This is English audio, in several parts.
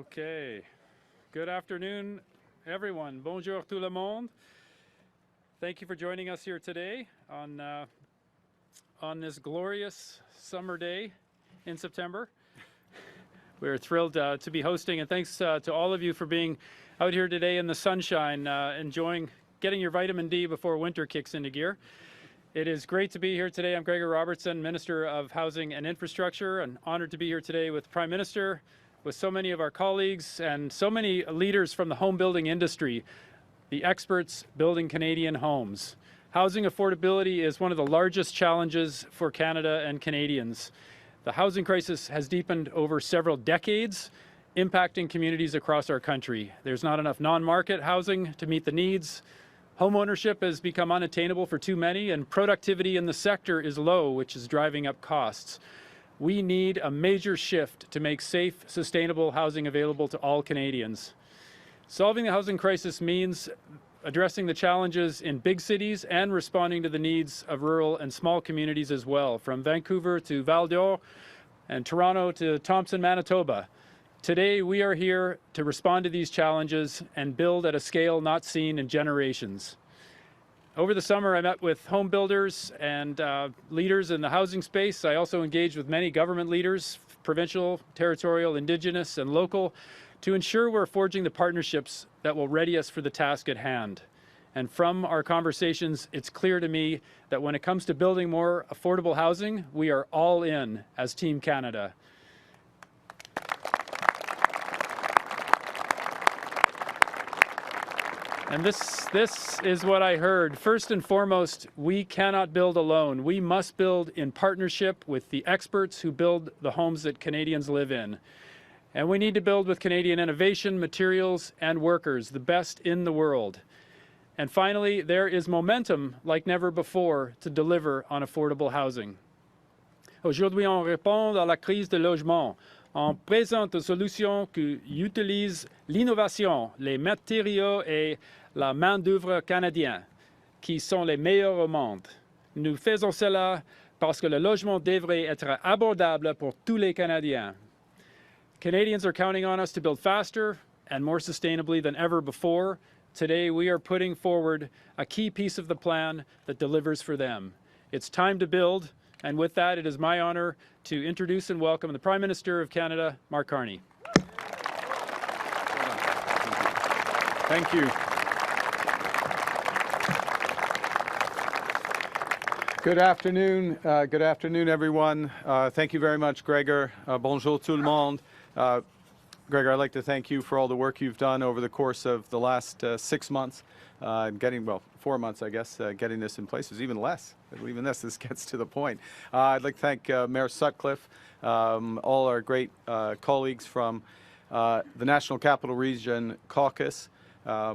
Okay. Good afternoon, everyone. Bonjour tout le monde. Thank you for joining us here today on this glorious summer day in September. We're thrilled to be hosting, and thanks to all of you for being out here today in the sunshine, getting your vitamin D before winter kicks into gear. It is great to be here today. I'm Gregor Robertson, Minister of Housing and Infrastructure, and honored to be here today with the Prime Minister, with so many of our colleagues and so many leaders from the home building industry, the experts building Canadian homes. Housing affordability is one of the largest challenges for Canada and Canadians. The housing crisis has deepened over several decades, impacting communities across our country. There's not enough non-market housing to meet the needs. Homeownership has become unattainable for too many, and productivity in the sector is low, which is driving up costs. We need a major shift to make safe, sustainable housing available to all Canadians. Solving the housing crisis means addressing the challenges in big cities and responding to the needs of rural and small communities as well, from Vancouver to Val d'Or and Toronto to Thompson, Manitoba. Today, we are here to respond to these challenges and build at a scale not seen in generations. Over the summer, I met with home builders and leaders in the housing space. I also engaged with many government leaders, provincial, territorial, Indigenous, and local, to ensure we're forging the partnerships that will ready us for the task at hand. And from our conversations, it's clear to me that when it comes to building more affordable housing, we are all in as Team Canada. And this is what I heard. First and foremost, we cannot build alone. We must build in partnership with the experts who build the homes that Canadians live in. And we need to build with Canadian innovation, materials, and workers, the best in the world. And finally, there is momentum like never before to deliver on affordable housing. Aujourd'hui, on répond à la crise de logement. On présente des solutions qui utilisent l'innovation, les matériaux et la main-d'œuvre canadienne, qui sont les meilleurs au monde. Nous faisons cela parce que le logement devrait être abordable pour tous les Canadiens. Canadians are counting on us to build faster and more sustainably than ever before. Today, we are putting forward a key piece of the plan that delivers for them. It's time to build. And with that, it is my honor to introduce and welcome the Prime Minister of Canada, Mark Carney. Thank you. Good afternoon, everyone. Thank you very much, Gregor. Bonjour tout le monde. Gregor, I'd like to thank you for all the work you've done over the course of the last 6 months, 4 months, I guess, getting this in place. It was even less. Even this gets to the point. I'd like to thank Mayor Sutcliffe, all our great colleagues from the National Capital Region Caucus. I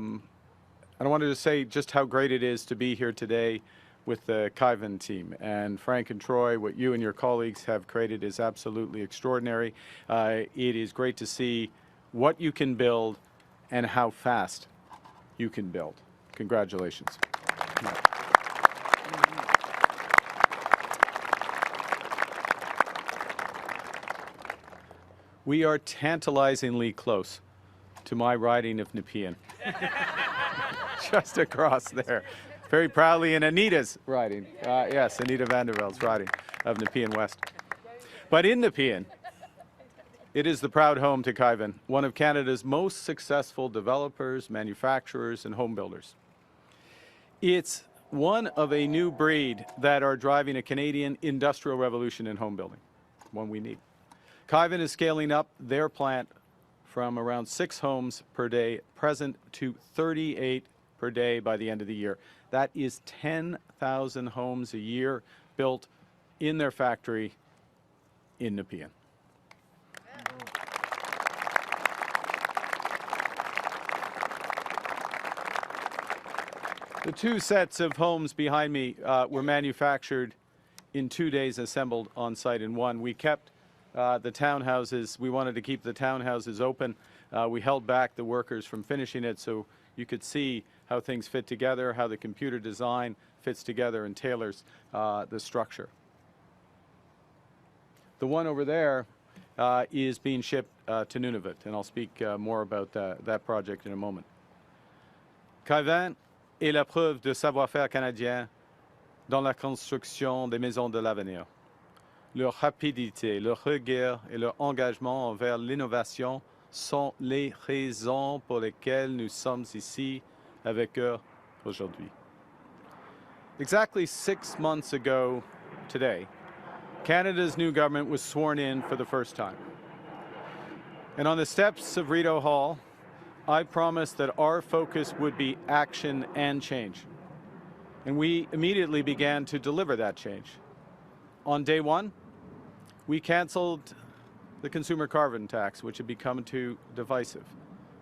wanted to say just how great it is to be here today with the Kaiven team. And Frank and Troy, what you and your colleagues have created is absolutely extraordinary. It is great to see what you can build and how fast you can build. Congratulations. We are tantalizingly close to my riding of Nepean. Just across there. Very proudly in Anita's riding. Yes, Anita Vandervelde's riding of Nepean West. But in Nepean, it is the proud home to Kaiven, one of Canada's most successful developers, manufacturers, and home builders. It's one of a new breed that are driving a Canadian industrial revolution in home building, one we need. Kaiven is scaling up their plant from around 6 homes per day present to 38 per day by the end of the year. That is 10,000 homes a year built in their factory in Nepean. The 2 sets of homes behind me were manufactured in 2 days, assembled on site in 1. We kept the townhouses. We wanted to keep the townhouses open. We held back the workers from finishing it so you could see how things fit together, how the computer design fits together and tailors the structure. The one over there is being shipped to Nunavut, and I'll speak more about that project in a moment. Cavan est la preuve de savoir-faire canadien dans la construction des maisons de l'avenir. Leur rapidité, leur rigueur et leur engagement envers l'innovation sont les raisons pour lesquelles nous sommes ici avec eux aujourd'hui. Exactly 6 months ago today, Canada's new government was sworn in for the first time. And on the steps of Rideau Hall, I promised that our focus would be action and change. And we immediately began to deliver that change. On day one, we canceled the consumer carbon tax, which had become too divisive.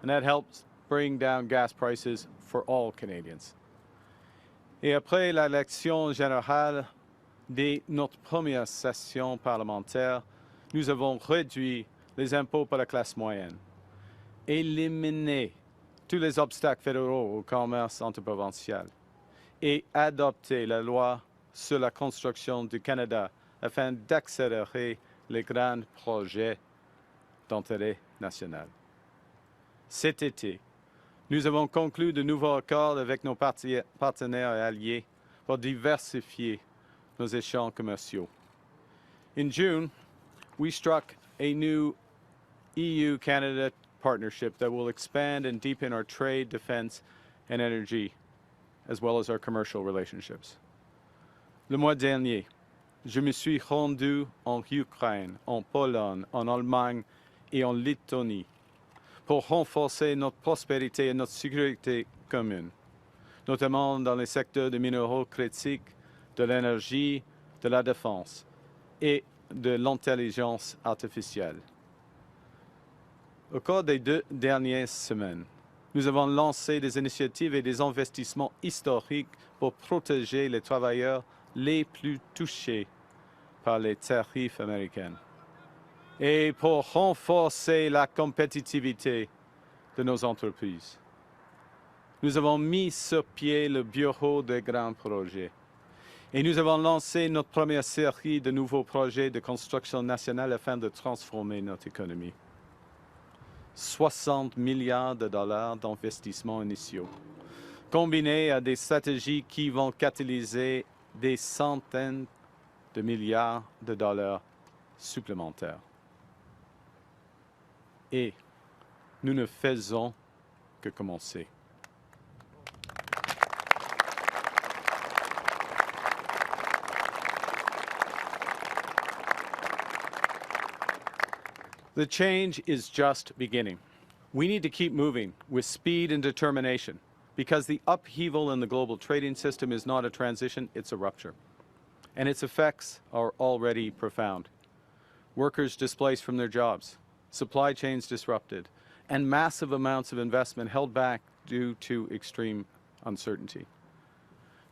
And that helps bring down gas prices for all Canadians. Et après l'élection générale de notre première session parlementaire, nous avons réduit les impôts pour la classe moyenne, éliminé tous les obstacles fédéraux au commerce interprovincial et adopté la loi sur la construction du Canada afin d'accélérer les grands projets d'intérêt national. Cet été, nous avons conclu de nouveaux accords avec nos partenaires et alliés pour diversifier nos échanges commerciaux. In June, we struck a new EU-Canada partnership that will expand and deepen our trade, defense, and energy, as well as our commercial relationships. Le mois dernier, je me suis rendu en Ukraine, en Pologne, en Allemagne et en Lettonie pour renforcer notre prospérité et notre sécurité commune, notamment dans les secteurs des minéraux critiques, de l'énergie, de la défense et de l'intelligence artificielle. Au cours des 2 dernières semaines, nous avons lancé des initiatives et des investissements historiques pour protéger les travailleurs les plus touchés par les tarifs américains et pour renforcer la compétitivité de nos entreprises. Nous avons mis sur pied le bureau des grands projets et nous avons lancé notre première série de nouveaux projets de construction nationale afin de transformer notre économie. 60 milliards de dollars d'investissements initiaux, combinés à des stratégies qui vont catalyser des centaines de milliards de dollars supplémentaires. Et nous ne faisons que commencer. The change is just beginning. We need to keep moving with speed and determination because the upheaval in the global trading system is not a transition, it's a rupture. And its effects are already profound. Workers displaced from their jobs, supply chains disrupted, and massive amounts of investment held back due to extreme uncertainty.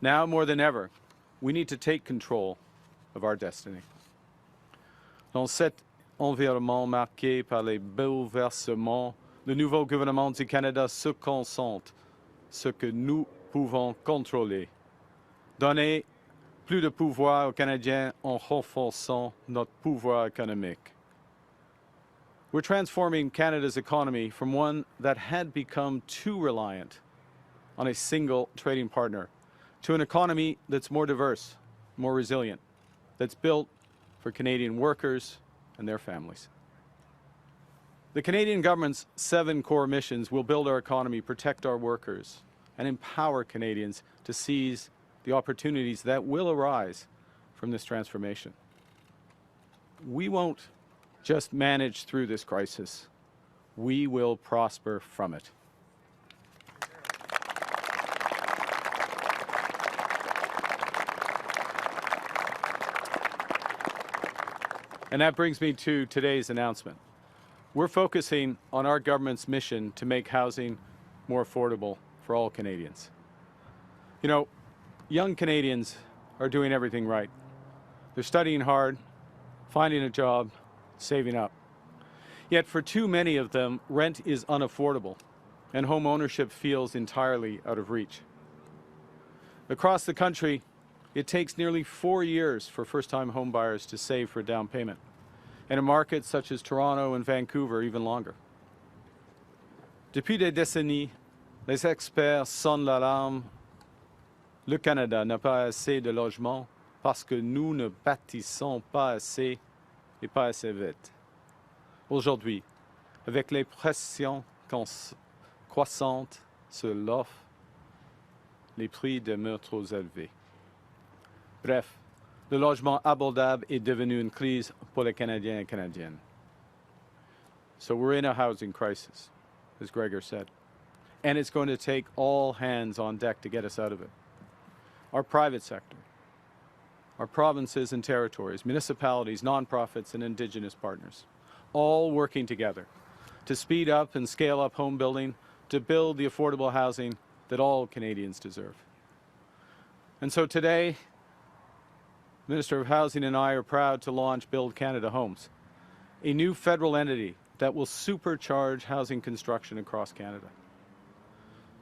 Now more than ever, we need to take control of our destiny. Dans cet environnement marqué par les bouleversements, le nouveau gouvernement du Canada se concentre sur ce que nous pouvons contrôler. Donner plus de pouvoir aux Canadiens en renforçant notre pouvoir économique. We're transforming Canada's economy from one that had become too reliant on a single trading partner to an economy that's more diverse, more resilient, that's built for Canadian workers and their families. The Canadian government's 7 core missions will build our economy, protect our workers, and empower Canadians to seize the opportunities that will arise from this transformation. We won't just manage through this crisis. We will prosper from it. And that brings me to today's announcement. We're focusing on our government's mission to make housing more affordable for all Canadians. You know, young Canadians are doing everything right. They're studying hard, finding a job, saving up. Yet for too many of them, rent is unaffordable and home ownership feels entirely out of reach. Across the country, it takes nearly 4 years for first-time home buyers to save for a down payment. and in markets such as Toronto and Vancouver even longer. Depuis des décennies, les experts sonnent l'alarme. Le Canada n'a pas assez de logements parce que nous ne bâtissons pas assez et pas assez vite. Aujourd'hui, avec les pressions croissantes sur l'offre, les prix demeurent trop élevés. Bref, le logement abordable est devenu une crise pour les Canadiens et Canadiennes. So we're in a housing crisis, as Gregor said, and it's going to take all hands on deck to get us out of it. Our private sector, our provinces and territories, municipalities, nonprofits, and Indigenous partners, all working together to speed up and scale up home building to build the affordable housing that all Canadians deserve. And so today, Minister of Housing and I are proud to launch Build Canada Homes, a new federal entity that will supercharge housing construction across Canada.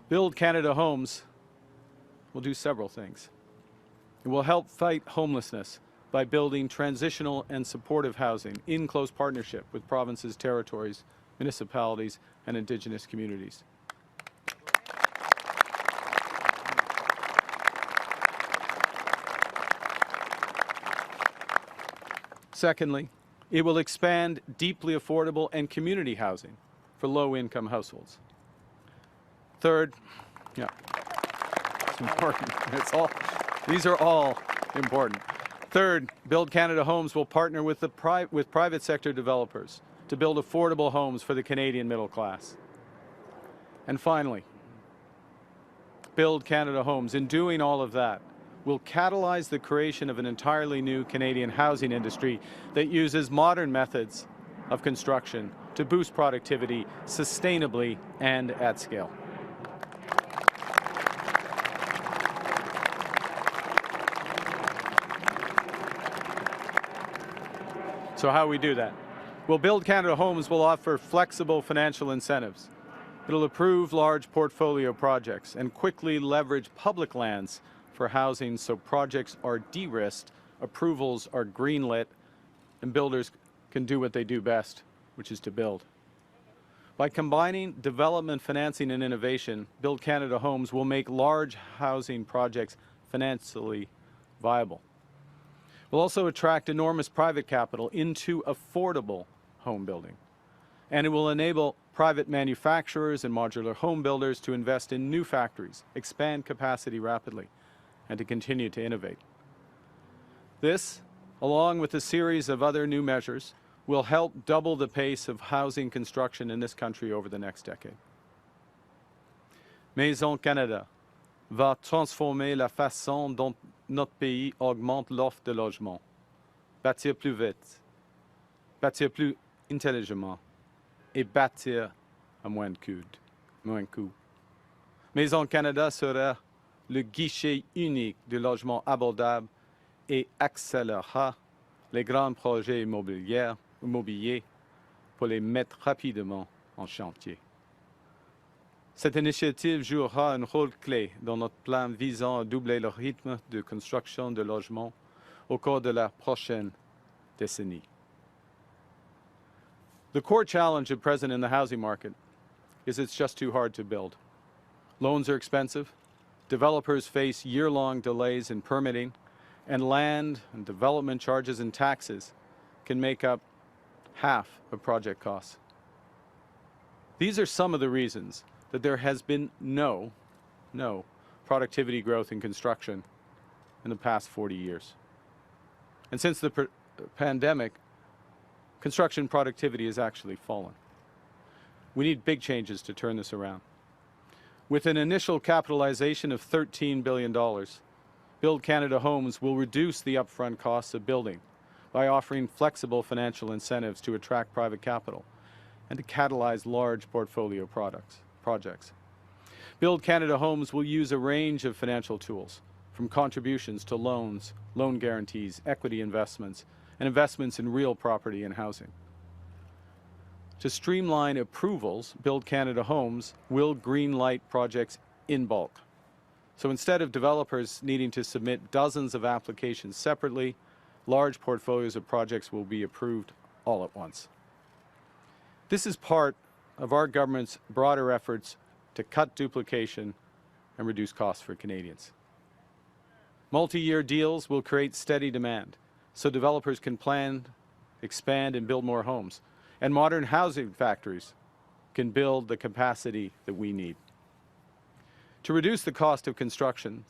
Build Canada Homes will do several things. It will help fight homelessness by building transitional and supportive housing in close partnership with provinces, territories, municipalities, and Indigenous communities. Secondly, it will expand deeply affordable and community housing for low-income households. Third, it's important. These are all important. Third, Build Canada Homes will partner with private sector developers to build affordable homes for the Canadian middle class. And finally, Build Canada Homes, in doing all of that, will catalyze the creation of an entirely new Canadian housing industry that uses modern methods of construction to boost productivity sustainably and at scale. So how we do that? Well, Build Canada Homes will offer flexible financial incentives. It'll approve large portfolio projects and quickly leverage public lands for housing so projects are de-risked, approvals are greenlit, and builders can do what they do best, which is to build. By combining development, financing, and innovation, Build Canada Homes will make large housing projects financially viable. We'll also attract enormous private capital into affordable home building. And it will enable private manufacturers and modular home builders to invest in new factories, expand capacity rapidly, and to continue to innovate. This, along with a series of other new measures, will help double the pace of housing construction in this country over the next decade. Maison Canada va transformer la façon dont notre pays augmente l'offre de logement, bâtir plus vite, bâtir plus intelligemment et bâtir à moins de coûts. Maison Canada sera le guichet unique du logement abordable et accélérera les grands projets immobiliers pour les mettre rapidement en chantier. Cette initiative jouera un rôle clé dans notre plan visant à doubler le rythme de construction de logements au cours de la prochaine décennie. The core challenge at present in the housing market is it's just too hard to build. Loans are expensive, developers face year-long delays in permitting, and land and development charges and taxes can make up half of project costs. These are some of the reasons that there has been no productivity growth in construction in the past 40 years. And since the pandemic, construction productivity has actually fallen. We need big changes to turn this around. With an initial capitalization of $13 billion, Build Canada Homes will reduce the upfront costs of building by offering flexible financial incentives to attract private capital and to catalyze large portfolio projects. Build Canada Homes will use a range of financial tools, from contributions to loans, loan guarantees, equity investments, and investments in real property and housing. To streamline approvals, Build Canada Homes will greenlight projects in bulk. So instead of developers needing to submit dozens of applications separately, large portfolios of projects will be approved all at once. This is part of our government's broader efforts to cut duplication and reduce costs for Canadians. Multi-year deals will create steady demand so developers can plan, expand, and build more homes. And modern housing factories can build the capacity that we need. To reduce the cost of construction,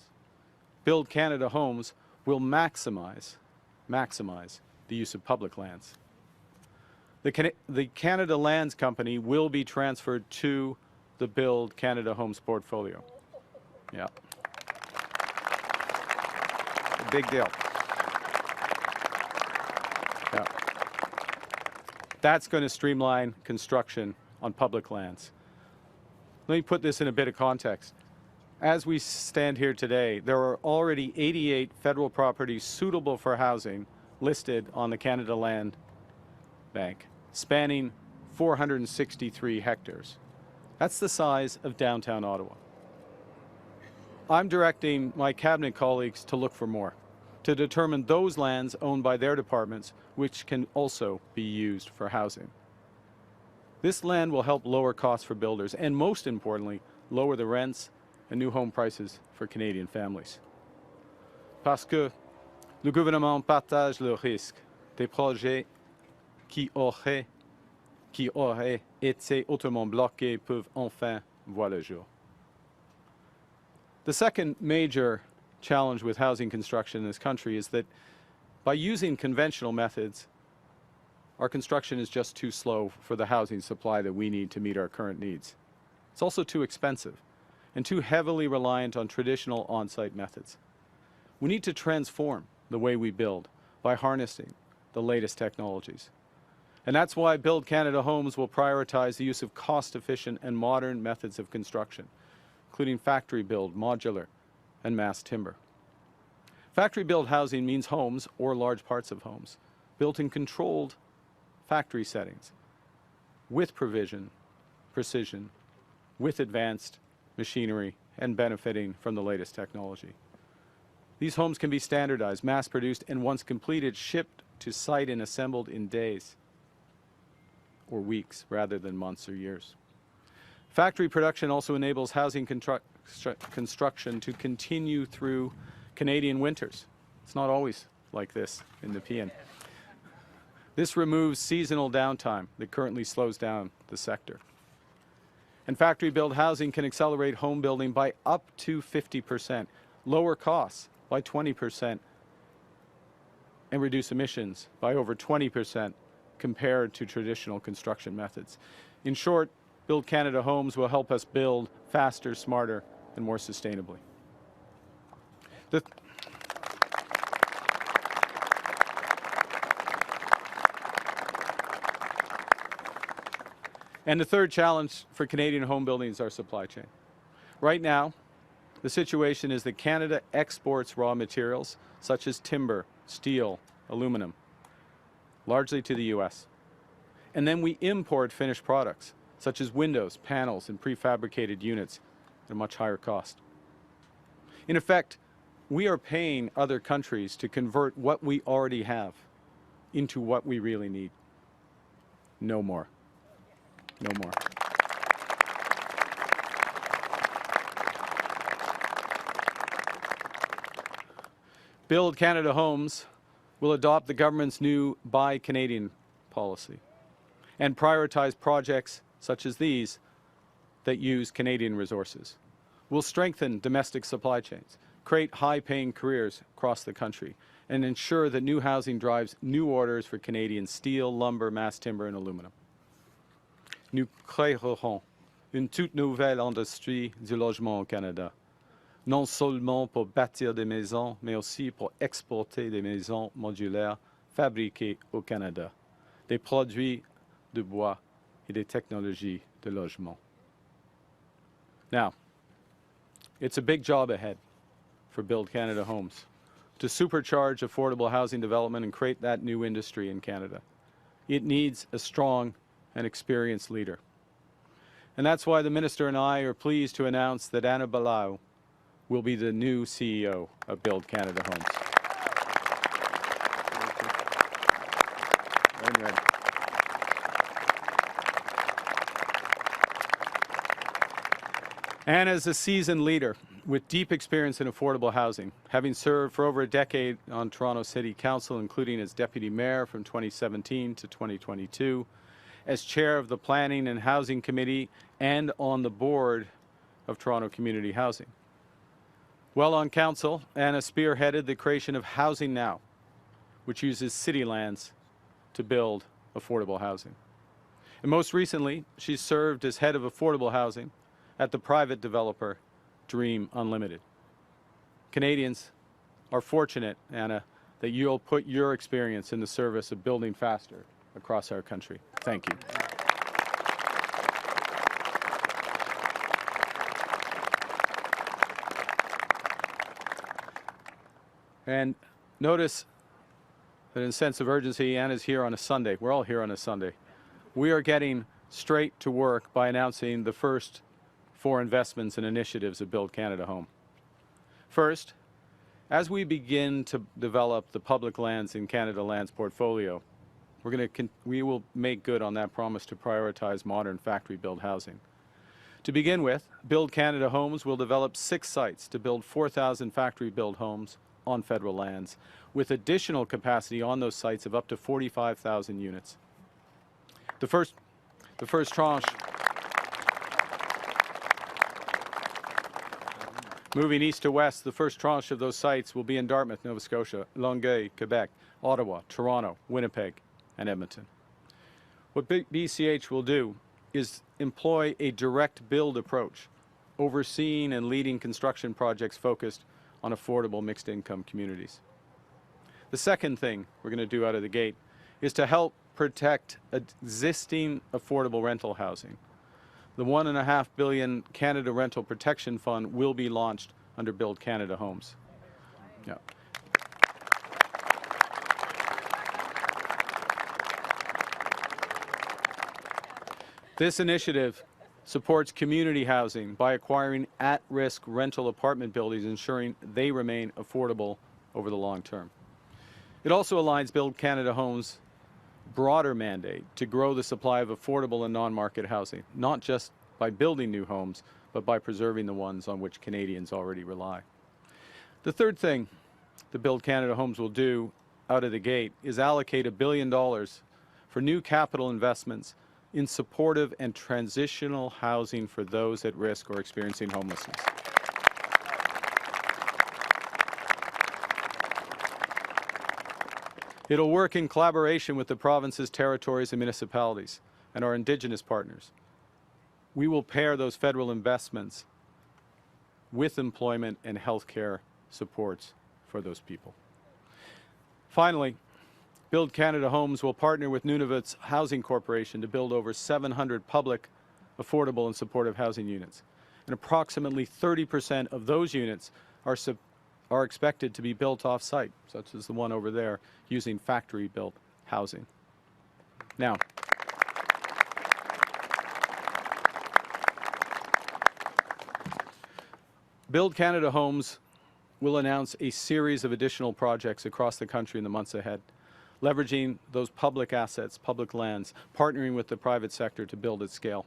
Build Canada Homes will maximize the use of public lands. The Canada Lands Company will be transferred to the Build Canada Homes portfolio. Yeah. A big deal. Yeah. That's going to streamline construction on public lands. Let me put this in a bit of context. As we stand here today, there are already 88 federal properties suitable for housing listed on the Canada Land Bank, spanning 463 hectares. That's the size of downtown Ottawa. I'm directing my cabinet colleagues to look for more, to determine those lands owned by their departments which can also be used for housing. This land will help lower costs for builders and, most importantly, lower the rents and new home prices for Canadian families. Parce que le gouvernement partage le risque des projets qui auraient été autrement bloqués peuvent enfin voir le jour. The second major challenge with housing construction in this country is that by using conventional methods, our construction is just too slow for the housing supply that we need to meet our current needs. It's also too expensive and too heavily reliant on traditional on-site methods. We need to transform the way we build by harnessing the latest technologies. And that's why Build Canada Homes will prioritize the use of cost-efficient and modern methods of construction, including factory build, modular, and mass timber. Factory build housing means homes, or large parts of homes, built in controlled factory settings, with precision, with advanced machinery, and benefiting from the latest technology. These homes can be standardized, mass-produced, and once completed, shipped to site and assembled in days or weeks rather than months or years. Factory production also enables housing construction to continue through Canadian winters. It's not always like this in Nepean. This removes seasonal downtime that currently slows down the sector. And factory-built housing can accelerate home building by up to 50%, lower costs by 20%, and reduce emissions by over 20% compared to traditional construction methods. In short, Build Canada Homes will help us build faster, smarter, and more sustainably. And the third challenge for Canadian home building is our supply chain. Right now, the situation is that Canada exports raw materials such as timber, steel, aluminum, largely to the US. And then we import finished products such as windows, panels, and prefabricated units at a much higher cost. In effect, we are paying other countries to convert what we already have into what we really need. No more. No more. Build Canada Homes will adopt the government's new Buy Canadian policy and prioritize projects such as these that use Canadian resources. We'll strengthen domestic supply chains, create high-paying careers across the country, and ensure that new housing drives new orders for Canadian steel, lumber, mass timber, and aluminum. Nous créerons une toute nouvelle industrie du logement au Canada, non seulement pour bâtir des maisons, mais aussi pour exporter des maisons modulaires fabriquées au Canada, des produits de bois et des technologies de logement. Now, it's a big job ahead for Build Canada Homes to supercharge affordable housing development and create that new industry in Canada. It needs a strong and experienced leader. And that's why the Minister and I are pleased to announce that Anna Balau will be the new CEO of Build Canada Homes. And as a seasoned leader with deep experience in affordable housing, having served for over a decade on Toronto City Council, including as Deputy Mayor from 2017 to 2022, as Chair of the Planning and Housing Committee, and on the board of Toronto Community Housing. While on Council, Anna spearheaded the creation of Housing Now, which uses city lands to build affordable housing. And most recently, she served as head of affordable housing at the private developer Dream Unlimited. Canadians are fortunate, Anna, that you'll put your experience in the service of building faster across our country. Thank you. And notice that in a sense of urgency, Anna's here on a Sunday. We're all here on a Sunday. We are getting straight to work by announcing the first 4 investments and initiatives of Build Canada Home. First, as we begin to develop the public lands in Canada Lands portfolio, we will make good on that promise to prioritize modern factory-built housing. To begin with, Build Canada Homes will develop 6 sites to build 4,000 factory-built homes on federal lands, with additional capacity on those sites of up to 45,000 units. The first tranche, moving east to west, the first tranche of those sites will be in Dartmouth, Nova Scotia, Longueuil, Quebec, Ottawa, Toronto, Winnipeg, and Edmonton. What BCH will do is employ a direct build approach, overseeing and leading construction projects focused on affordable mixed-income communities. The second thing we're going to do out of the gate is to help protect existing affordable rental housing. The $1.5 billion Canada Rental Protection Fund will be launched under Build Canada Homes. Yeah. This initiative supports community housing by acquiring at-risk rental apartment buildings, ensuring they remain affordable over the long term. It also aligns Build Canada Homes' broader mandate to grow the supply of affordable and non-market housing, not just by building new homes, but by preserving the ones on which Canadians already rely. The third thing the Build Canada Homes will do out of the gate is allocate $1 billion for new capital investments in supportive and transitional housing for those at risk or experiencing homelessness. It'll work in collaboration with the provinces, territories, and municipalities, and our Indigenous partners. We will pair those federal investments with employment and healthcare supports for those people. Finally, Build Canada Homes will partner with Nunavut's Housing Corporation to build over 700 public, affordable and supportive housing units. And approximately 30% of those units are expected to be built off-site, such as the one over there, using factory-built housing. Now, Build Canada Homes will announce a series of additional projects across the country in the months ahead, leveraging those public assets, public lands, partnering with the private sector to build at scale.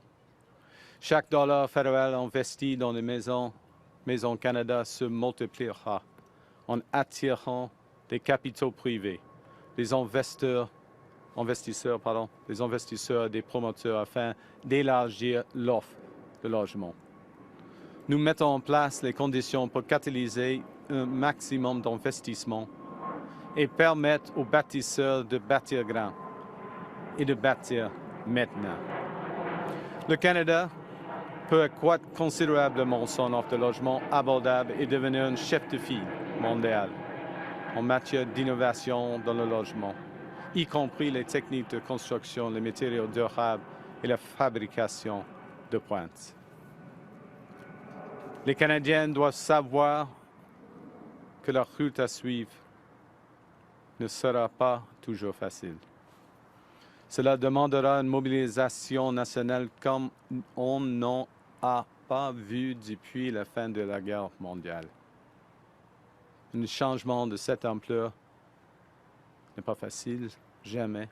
Chaque dollar fédéral investi dans les Maisons Canada se multipliera en attirant des capitaux privés, des investisseurs, des promoteurs afin d'élargir l'offre de logement. Nous mettons en place les conditions pour catalyser un maximum d'investissement et permettre aux bâtisseurs de bâtir grand et de bâtir maintenant. Le Canada peut accroître considérablement son offre de logement abordable et devenir un chef de file mondial en matière d'innovation dans le logement, y compris les techniques de construction, les matériaux durables et la fabrication de pointe. Les Canadiens doivent savoir que la route à suivre ne sera pas toujours facile. Cela demandera une mobilisation nationale comme on n'en a pas vu depuis la fin de la guerre mondiale. Un changement de cette ampleur n'est pas facile, jamais,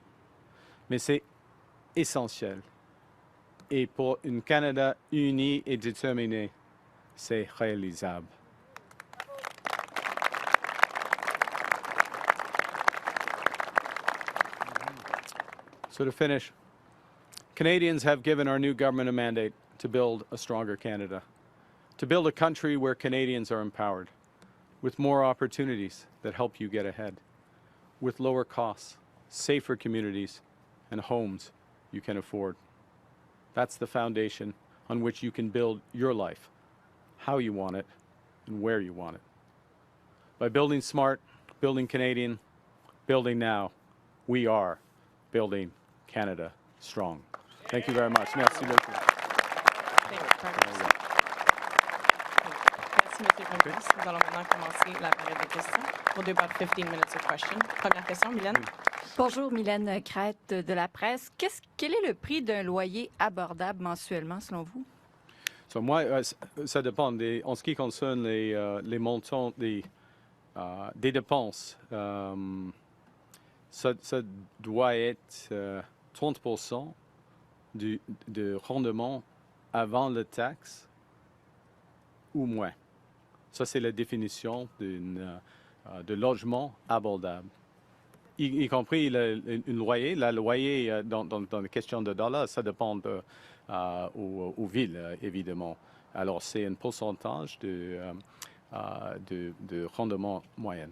mais c'est essentiel. Et pour un Canada uni et déterminé, c'est réalisable. So to finish, Canadians have given our new government a mandate to build a stronger Canada, to build a country where Canadians are empowered, with more opportunities that help you get ahead, with lower costs, safer communities, and homes you can afford. That's the foundation on which you can build your life, how you want it, and where you want it. By building smart, building Canadian, building now, we are building Canada strong. Thank you very much. Merci beaucoup. Merci, M. le Premier ministre. Nous allons maintenant commencer la période de questions. We'll do about 15 minutes of question. Première question, Mylène. Bonjour, Mylène Crête de la presse. Quel est le prix d'un loyer abordable mensuellement, selon vous? So moi, ça dépend. En ce qui concerne les montants des dépenses, ça doit être 30% de rendement avant la taxe ou moins. Ça, c'est la définition de logement abordable. Y compris le loyer. Le loyer, dans la question de dollars, ça dépend aux villes, évidemment. Alors, c'est un pourcentage de rendement moyen.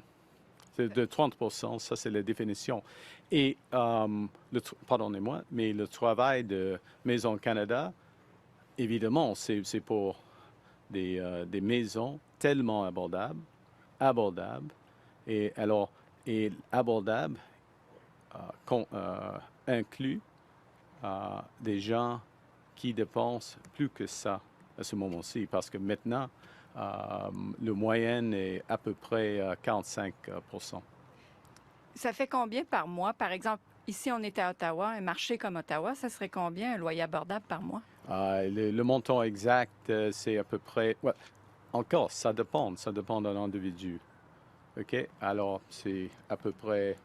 C'est de 30%, ça, c'est la définition. Et, pardonnez-moi, mais le travail de Maison Canada, évidemment, c'est pour des maisons tellement abordables, et alors, et abordable inclut des gens qui dépensent plus que ça à ce moment-ci, parce que maintenant, le moyen est à peu près 45%. Ça fait combien par mois? Par exemple, ici, on est à Ottawa, un marché comme Ottawa, ça serait combien un loyer abordable par mois? Le montant exact, c'est à peu près... Ouais, encore, ça dépend d'un individu. OK? Alors, c'est à peu près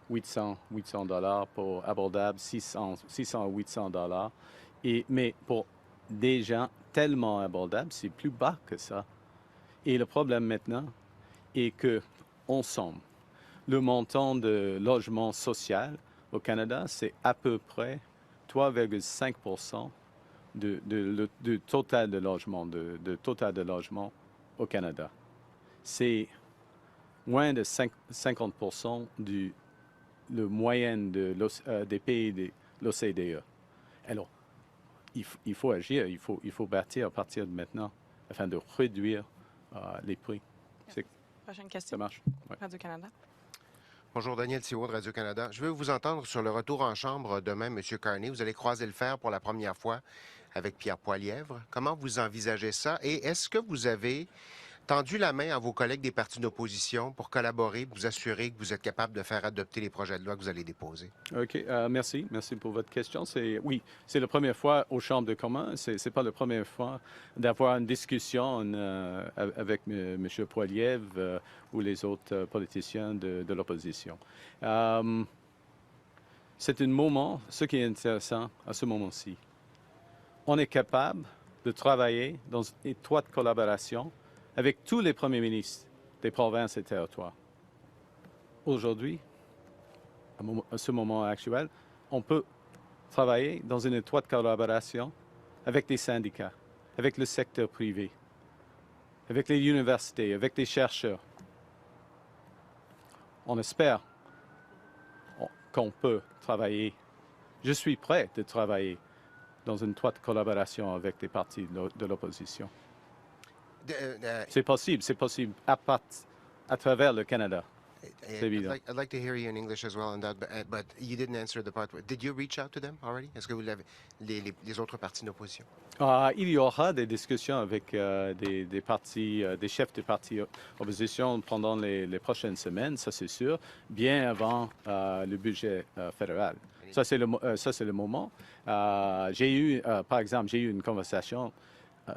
800 $ pour abordable, 600 à 800 $. Mais pour des gens tellement abordables, c'est plus bas que ça. Et le problème maintenant est que, ensemble, le montant de logement social au Canada, c'est à peu près 3,5% du total de logement, total de logement au Canada. C'est moins de 50% le moyen des pays de l'OCDE. Alors, il faut agir, il faut bâtir à partir de maintenant afin de réduire les prix. Prochaine Ça question. marche? Ouais. Radio-Canada. Bonjour, Daniel Thibault de Radio-Canada. Je veux vous entendre sur le retour en chambre demain, M. Carney. Vous allez croiser le fer pour la première fois avec Pierre Poilievre. Comment vous envisagez ça? Et est-ce que vous avez tendu la main à vos collègues des partis d'opposition pour collaborer, vous assurer que vous êtes capable de faire adopter les projets de loi que vous allez déposer? OK. Merci pour votre question. Oui, c'est la première fois aux Chambres de communs. C'est pas la première fois d'avoir une discussion avec M. Poilievre ou les autres politiciens de l'opposition. C'est un moment, ce qui est intéressant à ce moment-ci. On est capable de travailler dans une étroite collaboration avec tous les premiers ministres des provinces et territoires. Aujourd'hui, à ce moment actuel, on peut travailler dans une étroite collaboration avec des syndicats, avec le secteur privé, avec les universités, avec les chercheurs. On espère qu'on peut travailler. Je suis prêt de travailler dans une étroite collaboration avec des partis de l'opposition. C'est possible à travers le Canada. C'est évident. I'd like to hear you in English as well on that, but you didn't answer the part. Did you reach out to them already? Est-ce que vous l'avez, les autres partis d'opposition? Il y aura des discussions avec des chefs de partis d'opposition pendant les prochaines semaines, ça c'est sûr, bien avant le budget fédéral. Ça c'est le moment. Par exemple, j'ai eu une conversation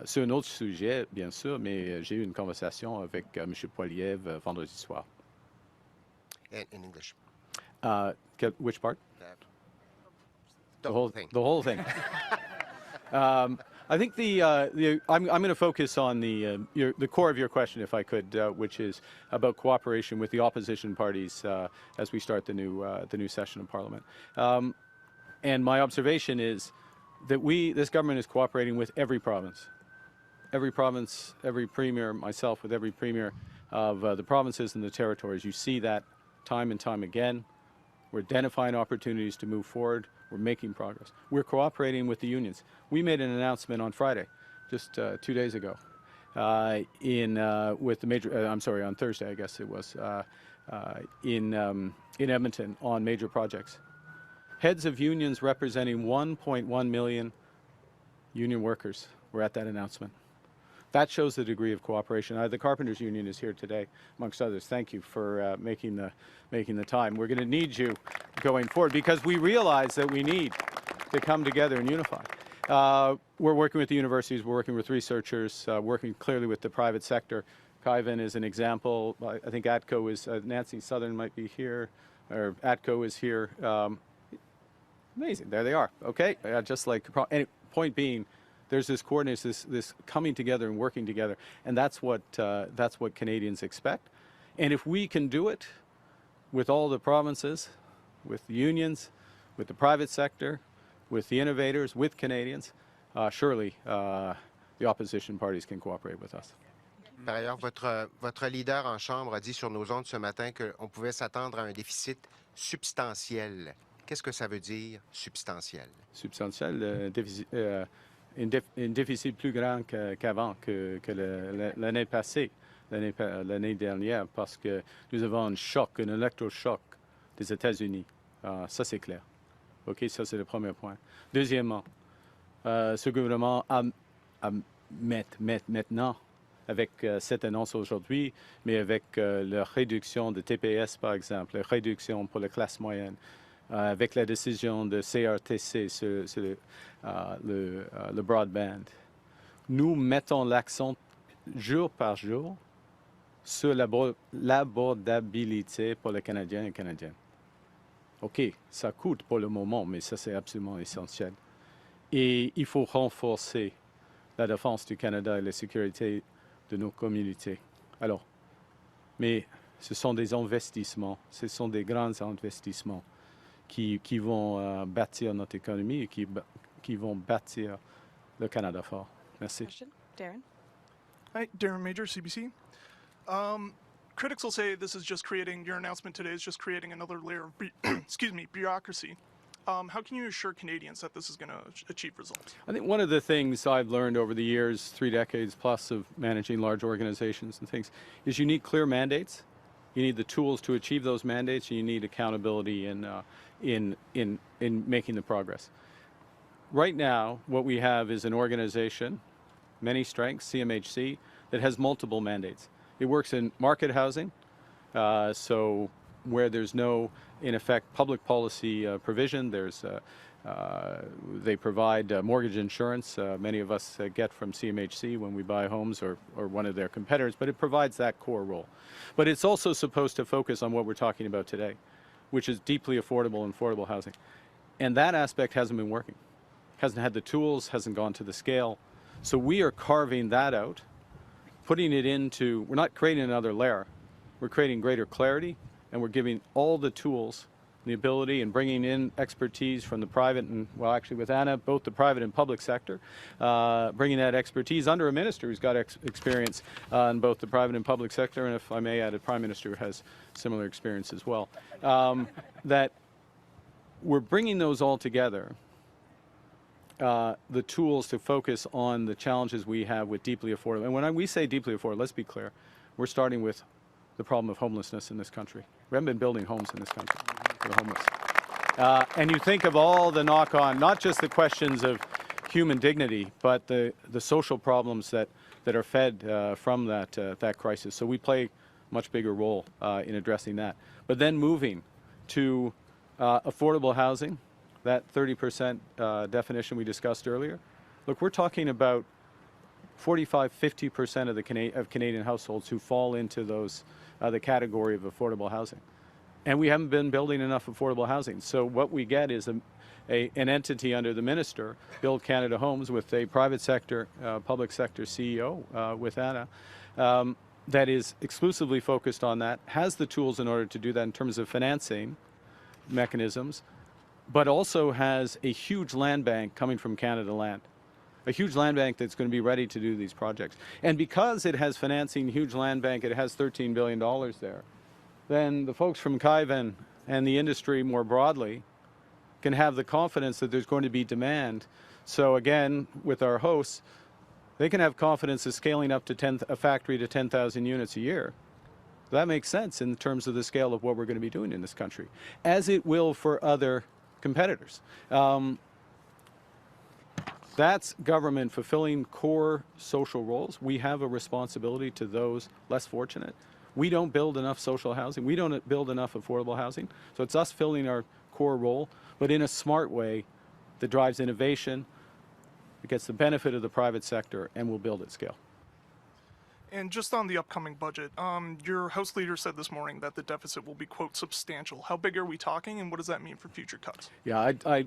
sur un autre sujet, bien sûr, mais j'ai eu une conversation avec M. Poilievre vendredi soir. In English. Which part? The whole thing. The whole thing. I think I'm going to focus on the core of your question, if I could, which is about cooperation with the opposition parties as we start the new session of Parliament. And my observation is that this government is cooperating with every province, every premier, myself with every premier of the provinces and the territories. You see that time and time again. We're identifying opportunities to move forward. We're making progress. We're cooperating with the unions. We made an announcement on Friday, just 2 days ago, with the major. On Thursday, I guess it was, in Edmonton on major projects. Heads of unions representing 1.1 million union workers were at that announcement. That shows the degree of cooperation. The Carpenters Union is here today, amongst others. Thank you for making the time. We're going to need you going forward because we realize that we need to come together and unify. We're working with the universities. We're working with researchers, working clearly with the private sector. Kaiven is an example. I think ATCO is, Nancy Southern might be here, or ATCO is here. Amazing. There they are. Okay. Just like, point being, there's this coordination, this coming together and working together, and that's what Canadians expect. And if we can do it with all the provinces, with the unions, with the private sector, with the innovators, with Canadians, surely the opposition parties can cooperate with us. Par ailleurs, votre leader en Chambre a dit sur nos ondes ce matin qu'on pouvait s'attendre à un déficit substantiel. Qu'est-ce que ça veut dire, substantiel? Substantiel, un déficit plus grand qu'avant, que l'année passée, l'année dernière, parce que nous avons un électrochoc des États-Unis. Ça, c'est clair. OK, ça, c'est le premier point. Deuxièmement, ce gouvernement a maintenant, avec cette annonce aujourd'hui, mais avec la réduction de TPS, par exemple, la réduction pour la classe moyenne, avec la décision de CRTC sur le broadband, nous mettons l'accent jour par jour sur l'abordabilité pour les Canadiens et Canadiennes. OK, ça coûte pour le moment, mais ça c'est absolument essentiel. Et il faut renforcer la défense du Canada et la sécurité de nos communautés. Alors, mais ce sont des investissements, ce sont des grands investissements qui vont bâtir notre économie et qui vont bâtir le Canada fort. Merci. Question? Darren? Hi, Darren Major, CBC. Critics will say this is just creating, your announcement today is just creating another layer of, bureaucracy. How can you assure Canadians that this is going to achieve results? I think one of the things I've learned over the years, 3 decades plus of managing large organizations and things, is you need clear mandates. You need the tools to achieve those mandates, and you need accountability in making the progress. Right now, what we have is an organization, many strengths, CMHC, that has multiple mandates. It works in market housing, so where there's no, in effect, public policy provision. They provide mortgage insurance. Many of us get from CMHC when we buy homes or one of their competitors, but it provides that core role. But it's also supposed to focus on what we're talking about today, which is deeply affordable and affordable housing. And that aspect hasn't been working. Hasn't had the tools, hasn't gone to the scale. So we are carving that out, putting it into, we're not creating another layer. We're creating greater clarity, and we're giving all the tools, the ability, and bringing in expertise from the private and, well, actually with Anna, both the private and public sector, bringing that expertise under a minister who's got experience in both the private and public sector, and if I may add, a prime minister who has similar experience as well. That we're bringing those all together, the tools to focus on the challenges we have with deeply affordable. And when we say deeply affordable, let's be clear, we're starting with the problem of homelessness in this country. We haven't been building homes in this country for the homeless. And you think of all the knock-on, not just the questions of human dignity, but the social problems that are fed from that crisis. So we play a much bigger role in addressing that. But then moving to affordable housing, that 30% definition we discussed earlier. Look, we're talking about 45–50% of Canadian households who fall into the category of affordable housing. And we haven't been building enough affordable housing. So what we get is an entity under the minister, Build Canada Homes, with a private sector, public sector CEO with Anna, that is exclusively focused on that, has the tools in order to do that in terms of financing mechanisms, but also has a huge land bank coming from Canada Land. A huge land bank that's going to be ready to do these projects. And because it has financing, huge land bank, it has $13 billion there, then the folks from Kaiven and the industry more broadly can have the confidence that there's going to be demand. So again, with our hosts, they can have confidence of scaling up to a factory to 10,000 units a year. That makes sense in terms of the scale of what we're going to be doing in this country, as it will for other competitors. That's government fulfilling core social roles. We have a responsibility to those less fortunate. We don't build enough social housing. We don't build enough affordable housing. So it's us filling our core role, but in a smart way that drives innovation, it gets the benefit of the private sector, and will build at scale. And just on the upcoming budget, your House Leader said this morning that the deficit will be, quote, substantial. How big are we talking, and what does that mean for future cuts? Yeah, I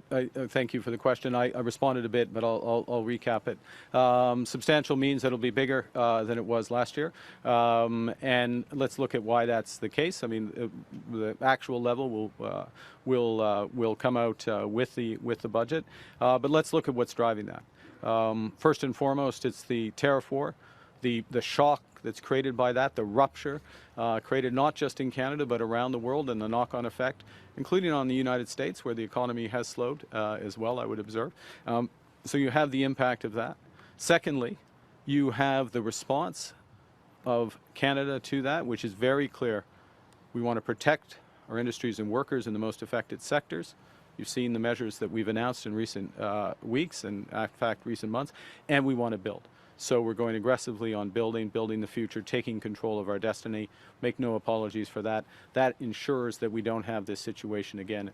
thank you for the question. I responded a bit, but I'll recap it. Substantial means it'll be bigger than it was last year. And let's look at why that's the case. I mean, the actual level will come out with the budget. But let's look at what's driving that. First and foremost, it's the tariff war. The shock that's created by that, the rupture created not just in Canada but around the world, and the knock-on effect, including on the United States, where the economy has slowed as well, I would observe. So you have the impact of that. Secondly, you have the response of Canada to that, which is very clear. We want to protect our industries and workers in the most affected sectors. You've seen the measures that we've announced in recent weeks and, in fact, recent months, and we want to build. So we're going aggressively on building the future, taking control of our destiny. Make no apologies for that. That ensures that we don't have this situation again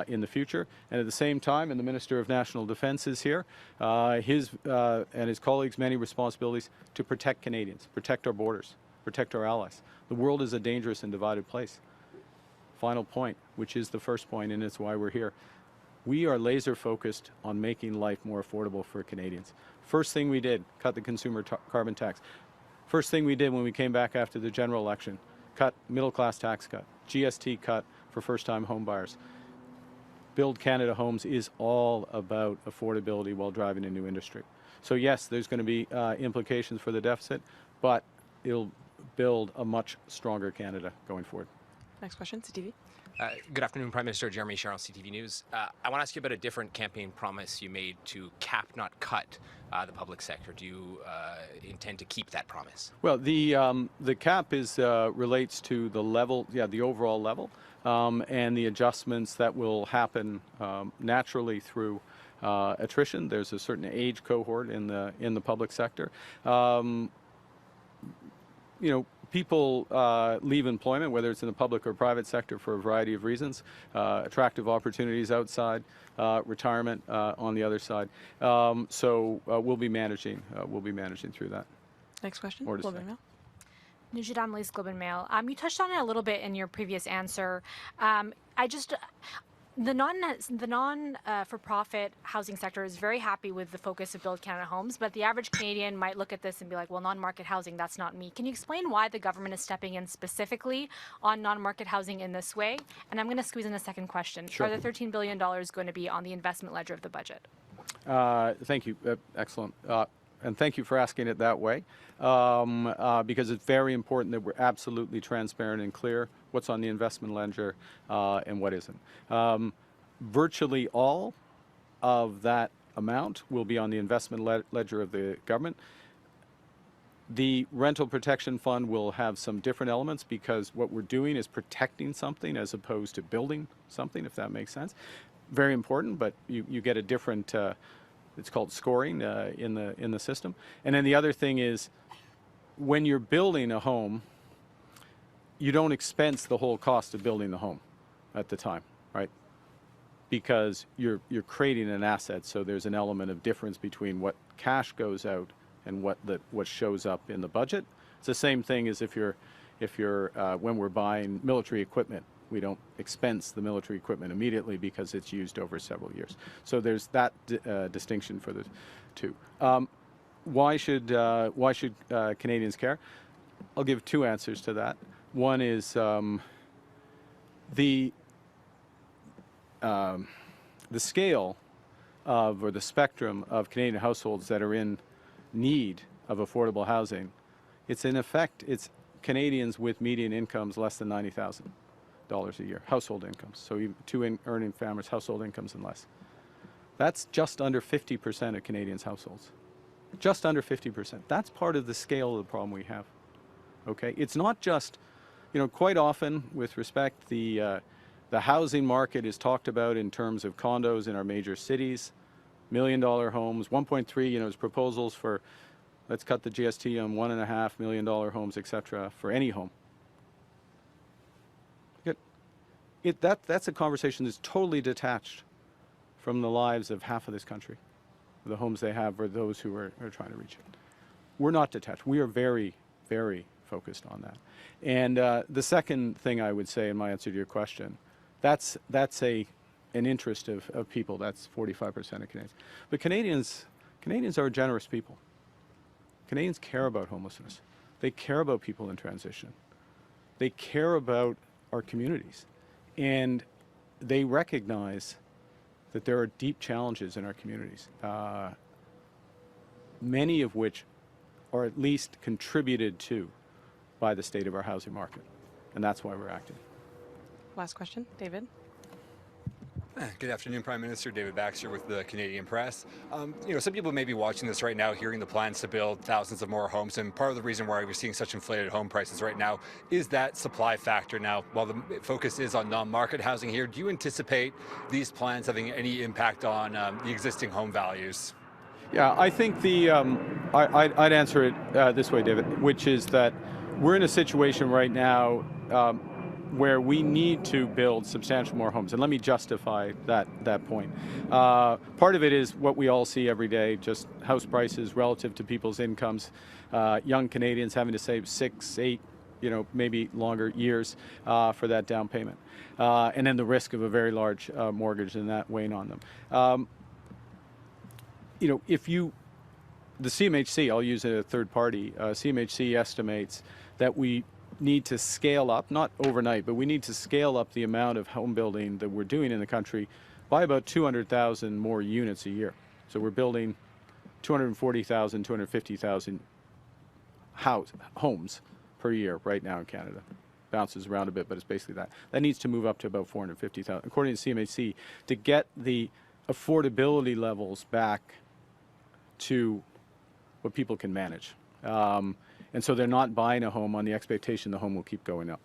in the future. And at the same time, and the Minister of National Defence is here, his and his colleagues' many responsibilities to protect Canadians, protect our borders, protect our allies. The world is a dangerous and divided place. Final point, which is the first point, and it's why we're here. We are laser focused on making life more affordable for Canadians. First thing we did, cut the consumer carbon tax. First thing we did when we came back after the general election, cut middle class tax cut, GST cut for first-time home buyers. Build Canada Homes is all about affordability while driving a new industry. So yes, there's going to be implications for the deficit, but it'll build a much stronger Canada going forward. Next question, CTV. Good afternoon, Prime Minister. Jeremy Sharon, CTV News. I want to ask you about a different campaign promise you made to cap, not cut, the public sector. Do you intend to keep that promise? Well, the cap is relates to the level, the overall level, and the adjustments that will happen naturally through attrition. There's a certain age cohort in the public sector. People leave employment, whether it's in the public or private sector, for a variety of reasons. Attractive opportunities outside, retirement on the other side. So we'll be managing through that. Next question, More to Globe say. and Mail. Nujidam Lace, Globe and Mail. You touched on it a little bit in your previous answer. The non-for-profit housing sector is very happy with the focus of Build Canada Homes, but the average Canadian might look at this and be like, well, non-market housing, that's not me. Can you explain why the government is stepping in specifically on non-market housing in this way? And I'm going to squeeze in a second question. Sure. Are the $13 billion going to be on the investment ledger of the budget? Thank you. Excellent. And thank you for asking it that way, because it's very important that we're absolutely transparent and clear what's on the investment ledger and what isn't. Virtually all of that amount will be on the investment ledger of the government. The Rental Protection Fund will have some different elements, because what we're doing is protecting something as opposed to building something, if that makes sense. Very important, but you get a different it's called scoring in the system. And then the other thing is, when you're building a home, you don't expense the whole cost of building the home at the time, right? Because you're creating an asset, so there's an element of difference between what cash goes out and what shows up in the budget. It's the same thing as if you're when we're buying military equipment. We don't expense the military equipment immediately because it's used over several years. So there's that distinction for the two. Why should Canadians care? I'll give two answers to that. One is the scale of, or the spectrum of Canadian households that are in need of affordable housing. It's in effect, it's Canadians with median incomes less than $90,000 a year, household incomes. So even two earning families, household incomes and less. That's just under 50% of Canadians' households. Just under 50%. That's part of the scale of the problem we have. Okay, it's not just, you know, quite often with respect, the housing market is talked about in terms of condos in our major cities, $1 million homes, 1.3, you know, there's proposals for, let's cut the GST on $1.5 million homes, etc., for any home. That's a conversation that's totally detached from the lives of half of this country, the homes they have, or those who are trying to reach it. We're not detached. We are very, very focused on that. And the second thing I would say in my answer to your question, that's an interest of people. That's 45% of Canadians. But Canadians are generous people. Canadians care about homelessness. They care about people in transition. They care about our communities. And they recognize that there are deep challenges in our communities, many of which are at least contributed to by the state of our housing market. And that's why we're acting. Last question, David. Good afternoon, Prime Minister. David Baxter with the Canadian Press. You know, some people may be watching this right now, hearing the plans to build thousands of more homes, and part of the reason why we're seeing such inflated home prices right now is that supply factor. Now, while the focus is on non-market housing here, do you anticipate these plans having any impact on the existing home values? Yeah, I think I'd answer it this way, David, which is that we're in a situation right now where we need to build substantial more homes. And let me justify that point. Part of it is what we all see every day, just house prices relative to people's incomes. Young Canadians having to save 6, 8, you know, maybe longer years for that down payment. And then the risk of a very large mortgage and that weighing on them. You know, the CMHC, I'll use a third party, CMHC estimates that we need to scale up, not overnight, but we need to scale up the amount of home building that we're doing in the country by about 200,000 more units a year. So we're building 240,000, 250,000 homes per year right now in Canada. Bounces around a bit, but it's basically that. That needs to move up to about 450,000, according to CMHC, to get the affordability levels back to what people can manage. And so they're not buying a home on the expectation the home will keep going up.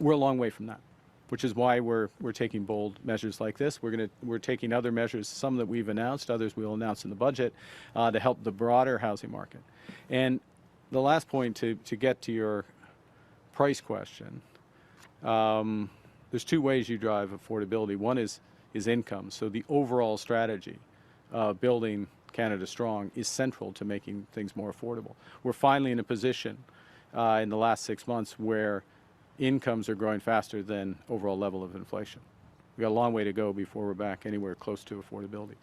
We're a long way from that, which is why we're taking bold measures like this. We're taking other measures, some that we've announced, others we'll announce in the budget, to help the broader housing market. And the last point, to get to your price question, there's two ways you drive affordability. One is income. So the overall strategy of building Canada Strong is central to making things more affordable. We're finally in a position in the last 6 months where incomes are growing faster than overall level of inflation. We've got a long way to go before we're back anywhere close to affordability.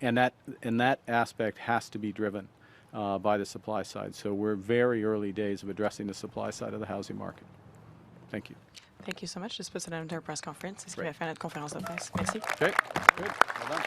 And that aspect has to be driven by the supply side. So we're very early days of addressing the supply side of the housing market. Thank you. Thank you so much. Just put it under press conference. C'est ce qui va faire notre conférence de presse. Merci. Okay. Good. Well done.